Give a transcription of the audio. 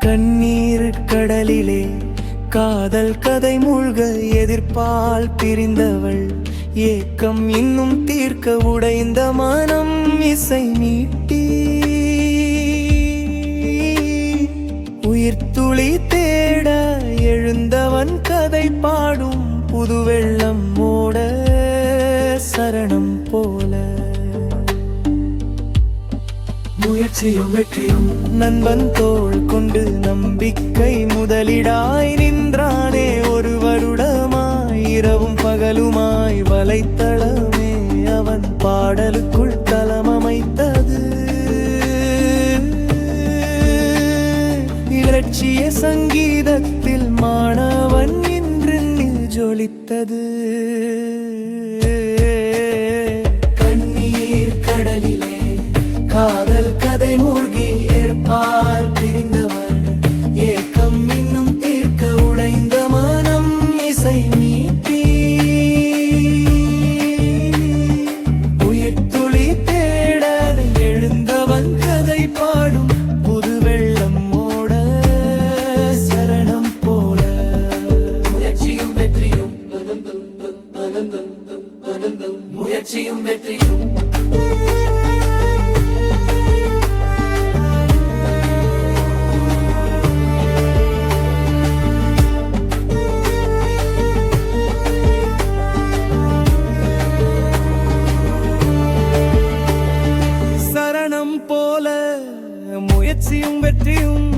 கண்ணீர் கடலிலே காதல் கதை மூழ்க எதிர்ப்பால் பிரிந்தவள் ஏக்கம் இன்னும் தீர்க்க உடைந்த மனம் இசை மீட்டி உயிர் துளி தேட எழுந்தவன் கதை பாடும் புது வெள்ளம் ஓட சரணம் போல முயற்சியும் வெற்றியும் நண்பன் தோள் கொண்டு நம்பிக்கை முதலிடாய் நின்றானே ஒரு வருடமாய் இரவும் பகலுமாய் வலைத்தளமே அவன் பாடலுக்குள் தளம் அமைத்தது இலட்சிய சங்கீதத்தில் மாணவன் இன்று ஜொலித்தது கண்ணீர் கடலிலே காதல் கதை மூழ்கி ஏற்பால் பிரிந்தவர் ஏக்கம் இன்னும் தீர்க்க உடைந்த மனம் இசை மீட்டி உயிர் துளி தேட எழுந்தவன் கதை பாடும் புது வெள்ளம் ஓட சரணம் போல முயற்சியும் வெற்றியும் முயற்சியும் வெற்றியும் போல முயற்சியும் வெற்றியும்